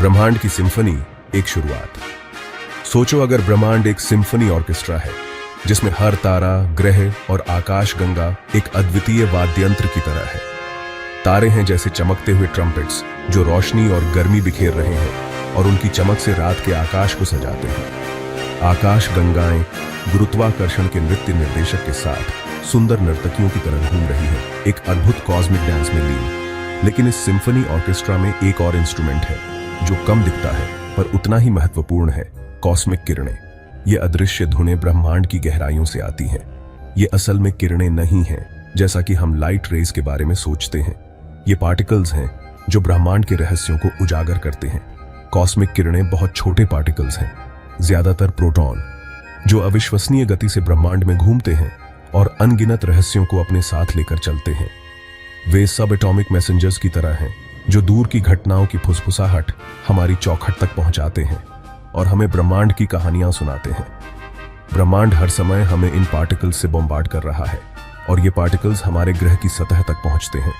ब्रह्मांड की सिम्फनी, एक शुरुआत। सोचो अगर ब्रह्मांड एक सिम्फनी ऑर्केस्ट्रा है जिसमें हर तारा, ग्रह और आकाश गंगा एक अद्वितीय वाद्ययंत्र की तरह है। तारे हैं जैसे चमकते हुए ट्रम्पेट्स जो रोशनी और गर्मी बिखेर रहे हैं और उनकी चमक से रात के आकाश को सजाते हैं। आकाश गंगाएं गुरुत्वाकर्षण के नृत्य निर्देशक के साथ सुंदर नर्तकियों की तरह घूम रही है, एक अद्भुत कॉस्मिक डांस में लीन। लेकिन इस सिम्फनी ऑर्केस्ट्रा में एक और इंस्ट्रूमेंट है जो कम दिखता है पर उतना ही महत्वपूर्ण है, कॉस्मिक किरणें। ये अदृश्य धुनें ब्रह्मांड की गहराइयों से आती हैं। ये असल में किरणें नहीं हैं जैसा कि हम लाइट रेज के बारे में सोचते हैं। ये पार्टिकल्स हैं जो ब्रह्मांड के रहस्यों को उजागर करते हैं। कॉस्मिक किरणें बहुत छोटे पार्टिकल्स हैं, ज्यादातर प्रोटॉन, जो अविश्वसनीय गति से ब्रह्मांड में घूमते हैं और अनगिनत रहस्यों को अपने साथ लेकर चलते हैं। वे सब एटॉमिक मैसेंजर्स की तरह हैं जो दूर की घटनाओं की फुसफुसाहट हमारी चौखट तक पहुंचाते हैं और हमें ब्रह्मांड की कहानियां सुनाते हैं। ब्रह्मांड हर समय हमें इन पार्टिकल्स से बॉम्बार्ड कर रहा है और ये पार्टिकल्स हमारे ग्रह की सतह तक पहुंचते हैं।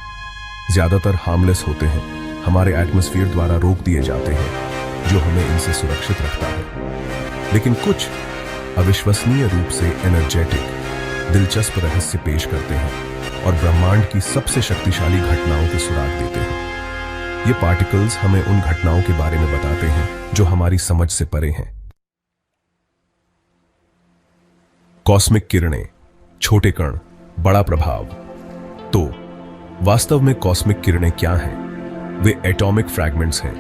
ज्यादातर हार्मलेस होते हैं, हमारे एटमॉस्फेयर द्वारा रोक दिए जाते हैं जो हमें इनसे सुरक्षित रखता है। लेकिन कुछ अविश्वसनीय रूप से एनर्जेटिक, दिलचस्प रहस्य पेश करते हैं और ब्रह्मांड की सबसे शक्तिशाली घटनाओं के सुराग देते हैं। ये पार्टिकल्स हमें उन घटनाओं के बारे में बताते हैं जो हमारी समझ से परे हैं। कॉस्मिक किरणें, छोटे कण, बड़ा प्रभाव। तो वास्तव में कॉस्मिक किरणें क्या हैं? वे एटॉमिक फ्रैगमेंट्स हैं,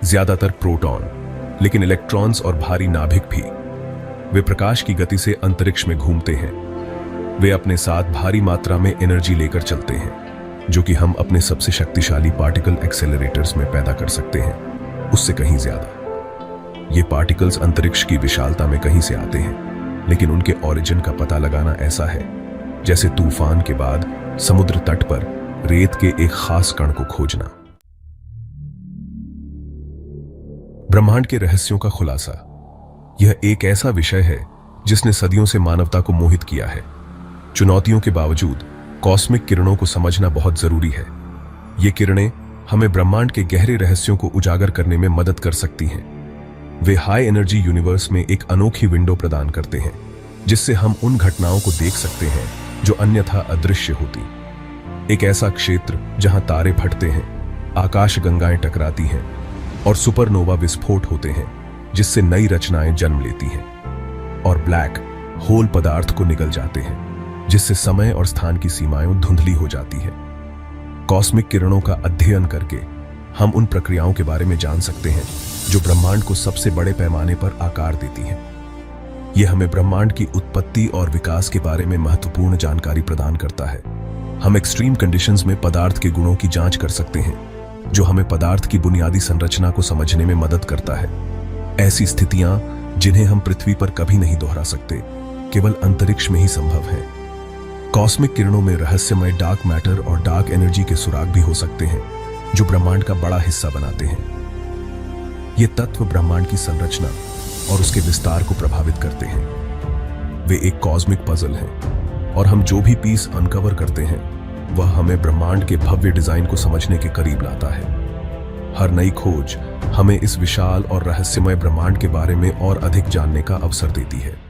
ज्यादातर प्रोटॉन, लेकिन इलेक्ट्रॉन्स और भारी नाभिक भी। वे प्रकाश की गति से अंतरिक्ष में घूमते हैं। वे अपने साथ भारी मात्रा में एनर्जी लेकर चलते हैं जो कि हम अपने सबसे शक्तिशाली पार्टिकल एक्सेलरेटर्स में पैदा कर सकते हैं, उससे कहीं ज्यादा। ये पार्टिकल्स अंतरिक्ष की विशालता में कहीं से आते हैं, लेकिन उनके ओरिजिन का पता लगाना ऐसा है जैसे तूफान के बाद समुद्र तट पर रेत के एक खास कण को खोजना। ब्रह्मांड के रहस्यों का खुलासा। यह एक ऐसा विषय है जिसने सदियों से मानवता को मोहित किया है। चुनौतियों के बावजूद कॉस्मिक किरणों को समझना बहुत जरूरी है। ये किरणें हमें ब्रह्मांड के गहरे रहस्यों को उजागर करने में मदद कर सकती हैं। वे हाई एनर्जी यूनिवर्स में एक अनोखी विंडो प्रदान करते हैं जिससे हम उन घटनाओं को देख सकते हैं जो अन्यथा अदृश्य होती। एक ऐसा क्षेत्र जहां तारे फटते हैं, आकाश गंगाएं टकराती हैं और सुपरनोवा विस्फोट होते हैं जिससे नई रचनाएं जन्म लेती हैं और ब्लैक होल पदार्थ को निगल जाते हैं जिससे समय और स्थान की सीमाएं धुंधली हो जाती है। कॉस्मिक किरणों का अध्ययन करके हम उन प्रक्रियाओं के बारे में जान सकते हैं जो ब्रह्मांड को सबसे बड़े पैमाने पर आकार देती हैं। यह हमें ब्रह्मांड की उत्पत्ति और विकास के बारे में महत्वपूर्ण जानकारी प्रदान करता है। हम एक्सट्रीम कंडीशंस में पदार्थ के गुणों की जांच कर सकते हैं जो हमें पदार्थ की बुनियादी संरचना को समझने में मदद करता है। ऐसी स्थितियां जिन्हें हम पृथ्वी पर कभी नहीं दोहरा सकते, केवल अंतरिक्ष में ही संभव है। कॉस्मिक किरणों में रहस्यमय डार्क मैटर और डार्क एनर्जी के सुराग भी हो सकते हैं जो ब्रह्मांड का बड़ा हिस्सा बनाते हैं। ये तत्व ब्रह्मांड की संरचना और उसके विस्तार को प्रभावित करते हैं। वे एक कॉस्मिक पजल हैं और हम जो भी पीस अनकवर करते हैं वह हमें ब्रह्मांड के भव्य डिजाइन को समझने के करीब लाता है। हर नई खोज हमें इस विशाल और रहस्यमय ब्रह्मांड के बारे में और अधिक जानने का अवसर देती है।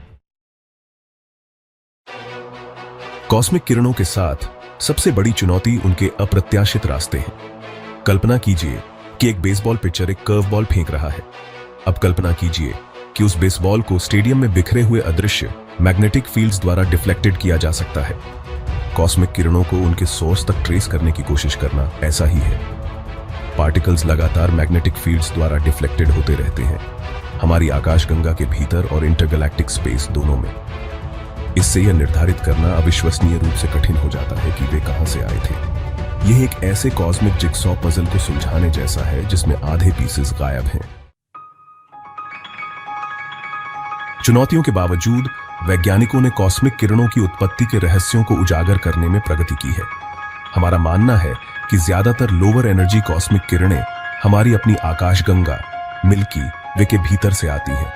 कॉस्मिक किरणों के साथ सबसे बड़ी चुनौती उनके अप्रत्याशित रास्ते हैं। कल्पना कीजिए कि एक बेसबॉल पिचर एक कर्व बॉल फेंक रहा है। अब कल्पना कीजिए कि उस बेसबॉल को स्टेडियम में बिखरे हुए अदृश्य मैग्नेटिक फील्ड्स द्वारा डिफ्लेक्टेड किया जा सकता है। कॉस्मिक किरणों को उनके सोर्स तक ट्रेस करने की कोशिश करना ऐसा ही है। पार्टिकल्स लगातार मैग्नेटिक फील्ड्स द्वारा डिफ्लेक्टेड होते रहते हैं, हमारी आकाशगंगा के भीतर और इंटरगैलेक्टिक स्पेस दोनों में। इससे यह निर्धारित करना अविश्वसनीय रूप से कठिन हो जाता है कि वे कहां से आए थे। यह एक ऐसे कॉस्मिक जिगसॉ पजल को सुलझाने जैसा है जिसमें आधे पीसेस गायब हैं। चुनौतियों के बावजूद वैज्ञानिकों ने कॉस्मिक किरणों की उत्पत्ति के रहस्यों को उजागर करने में प्रगति की है। हमारा मानना है कि ज्यादातर लोअर एनर्जी कॉस्मिक किरणें हमारी अपनी आकाशगंगा, मिल्की वे के भीतर से आती हैं।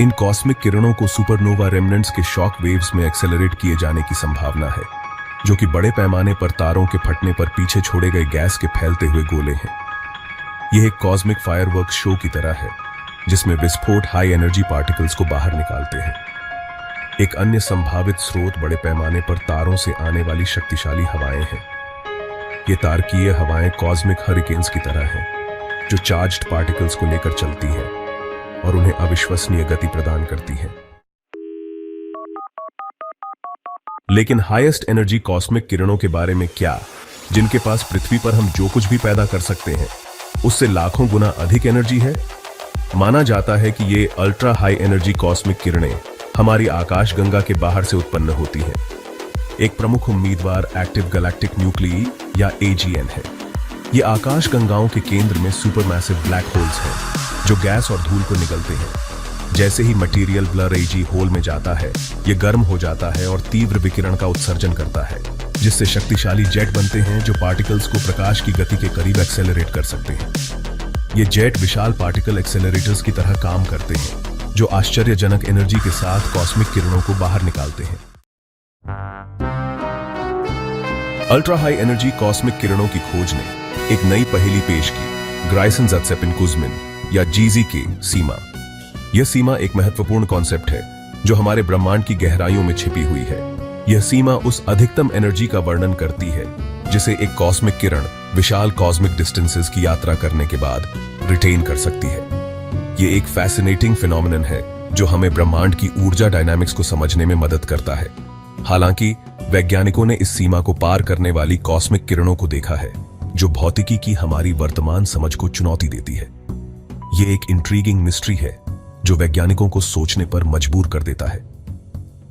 इन कॉस्मिक किरणों को सुपरनोवा रेमनेंट्स के शॉक वेव्स में एक्सेलरेट किए जाने की संभावना है, जो कि बड़े पैमाने पर तारों के फटने पर पीछे छोड़े गए गैस के फैलते हुए गोले हैं। यह एक कॉस्मिक फायरवर्क शो की तरह है जिसमें विस्फोट हाई एनर्जी पार्टिकल्स को बाहर निकालते हैं। एक अन्य संभावित स्रोत बड़े पैमाने पर तारों से आने वाली शक्तिशाली हवाएं हैं। ये तारकीय हवाएं कॉस्मिक हरिकेन्स की तरह हैं, जो चार्ज्ड पार्टिकल्स को लेकर चलती हैं और उन्हें अविश्वसनीय गति प्रदान करती हैं। लेकिन हाईएस्ट एनर्जी कॉस्मिक किरणों के बारे में क्या, जिनके पास पृथ्वी पर हम जो कुछ भी पैदा कर सकते हैं उससे लाखों गुना अधिक एनर्जी है? माना जाता है कि ये अल्ट्रा हाई एनर्जी कॉस्मिक किरणें हमारी आकाशगंगा के बाहर से उत्पन्न होती हैं। एक प्रमुख उम्मीदवार एक्टिव गैलेक्टिक न्यूक्लिई या AGN है। ये आकाशगंगाओं के केंद्र में सुपरमैसिव ब्लैक होल्स हैं जो गैस और धूल को निगलते हैं। जैसे ही मटेरियल ब्लर AG होल में जाता है, ये गर्म हो जाता है और तीव्र विकिरण का उत्सर्जन करता है, जिससे शक्तिशाली जेट बनते हैं जो पार्टिकल्स को प्रकाश की गति के करीब एक्सेलरेट कर सकते हैं। ये जेट विशाल पार्टिकल एक्सेलरेटर्स की तरह काम करते हैं जो आश्चर्यजनक एनर्जी के साथ कॉस्मिक किरणों को बाहर निकालते हैं। अल्ट्रा हाई एनर्जी कॉस्मिक किरणों की खोज ने एक नई पहेली पेश की, ग्राइसन-ज़ेटसेपिन-कुज़्मिन या GZ की सीमा। यह सीमा एक महत्वपूर्ण कॉन्सेप्ट है जो हमारे ब्रह्मांड की गहराइयों में छिपी हुई है। यह सीमा उस अधिकतम एनर्जी का वर्णन करती है जिसे एक कॉस्मिक किरण विशाल कॉस्मिक डिस्टेंसेस की यात्रा करने के बाद रिटेन कर सकती है। यह एक फैसिनेटिंग फिनोमिनन है जो हमें ब्रह्मांड की ऊर्जा डायनामिक्स को समझने में मदद करता है। हालांकि वैज्ञानिकों ने इस सीमा को पार करने वाली कॉस्मिक किरणों को देखा है जो भौतिकी की हमारी वर्तमान समझ को चुनौती देती है। यह एक इंट्रीगिंग मिस्ट्री है जो वैज्ञानिकों को सोचने पर मजबूर कर देता है।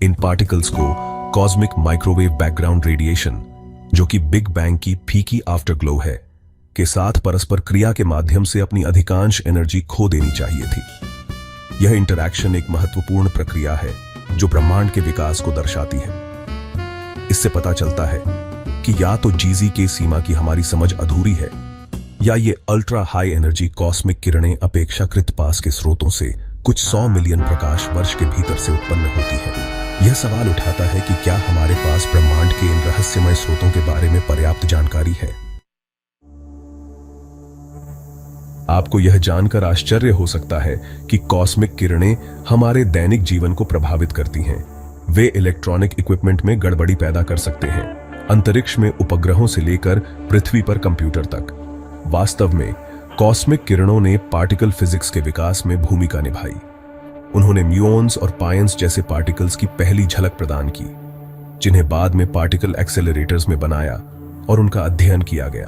इन पार्टिकल्स को कॉस्मिक माइक्रोवेव बैकग्राउंड रेडिएशन, जो कि बिग बैंग की फीकी आफ्टरग्लो है, के साथ परस्पर क्रिया के माध्यम से अपनी अधिकांश एनर्जी खो देनी चाहिए थी। यह इंटरैक्शन एक महत्वपूर्ण प्रक्रिया है जो ब्रह्मांड के विकास को दर्शाती है। इससे पता चलता है कि या तो GZ की सीमा की हमारी समझ अधूरी है या ये अल्ट्रा हाई एनर्जी कॉस्मिक किरणें अपेक्षाकृत पास के स्रोतों से कुछ 100 मिलियन प्रकाश वर्ष के भीतर से उत्पन्न होती है। यह सवाल उठाता है कि क्या हमारे पास ब्रह्मांड के इन रहस्यमय स्रोतों के बारे में पर्याप्त जानकारी है। आपको यह जानकर आश्चर्य हो सकता है कि कॉस्मिक किरणें हमारे दैनिक जीवन को प्रभावित करती हैं। वे इलेक्ट्रॉनिक इक्विपमेंट में गड़बड़ी पैदा कर सकते हैं, अंतरिक्ष में उपग्रहों से लेकर पृथ्वी पर कंप्यूटर तक। वास्तव में कॉस्मिक किरणों ने पार्टिकल फिजिक्स के विकास में भूमिका निभाई। उन्होंने म्यूऑन्स और पायंस जैसे पार्टिकल्स की पहली झलक प्रदान की, जिन्हें बाद में पार्टिकल एक्सेलरेटर्स में बनाया और उनका अध्ययन किया गया।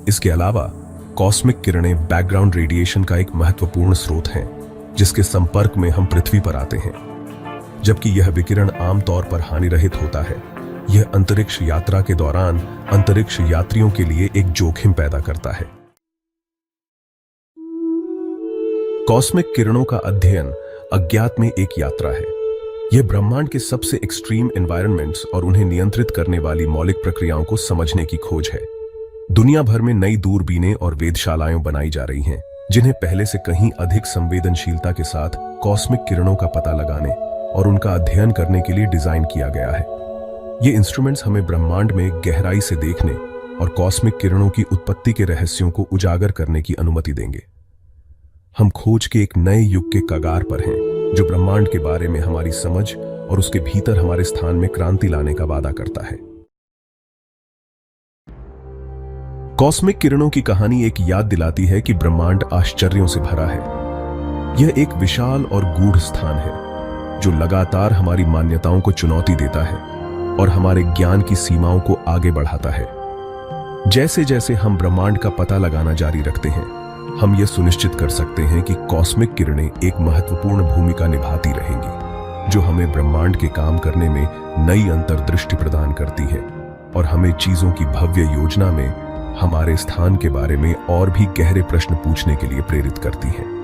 इसके अलावा कॉस्मिक किरणें बैकग्राउंड रेडिएशन का एक महत्वपूर्ण स्रोत हैं, जिसके संपर्क में हम पृथ्वी पर आते हैं। जबकि यह विकिरण आमतौर पर हानिरहित होता है, यह अंतरिक्ष यात्रा के दौरान अंतरिक्ष यात्रियों के लिए एक जोखिम पैदा करता है। कॉस्मिक किरणों का अध्ययन अज्ञात में एक यात्रा है। यह ब्रह्मांड के सबसे एक्सट्रीम एनवायरनमेंट्स और उन्हें नियंत्रित करने वाली मौलिक प्रक्रियाओं को समझने की खोज है। दुनिया भर में नई दूरबीनें और वेधशालाएं बनाई जा रही हैं, जिन्हें पहले से कहीं अधिक संवेदनशीलता के साथ कॉस्मिक किरणों का पता लगाने और उनका अध्ययन करने के लिए डिजाइन किया गया है। ये इंस्ट्रूमेंट्स हमें ब्रह्मांड में गहराई से देखने और कॉस्मिक किरणों की उत्पत्ति के रहस्यों को उजागर करने की अनुमति देंगे। हम खोज के एक नए युग के कगार पर हैं, जो ब्रह्मांड के बारे में हमारी समझ और उसके भीतर हमारे स्थान में क्रांति लाने का वादा करता है। कॉस्मिक किरणों की कहानी एक याद दिलाती है कि ब्रह्मांड आश्चर्यों से भरा है। यह एक विशाल और गूढ़ स्थान है जो लगातार हमारी मान्यताओं को चुनौती देता है और हमारे ज्ञान की सीमाओं को आगे बढ़ाता है। जैसे जैसे हम ब्रह्मांड का पता लगाना जारी रखते हैं, हम यह सुनिश्चित कर सकते हैं कि कॉस्मिक किरणें एक महत्वपूर्ण भूमिका निभाती रहेंगी, जो हमें ब्रह्मांड के काम करने में नई अंतर्दृष्टि प्रदान करती है और हमें चीजों की भव्य योजना में हमारे स्थान के बारे में और भी गहरे प्रश्न पूछने के लिए प्रेरित करती है।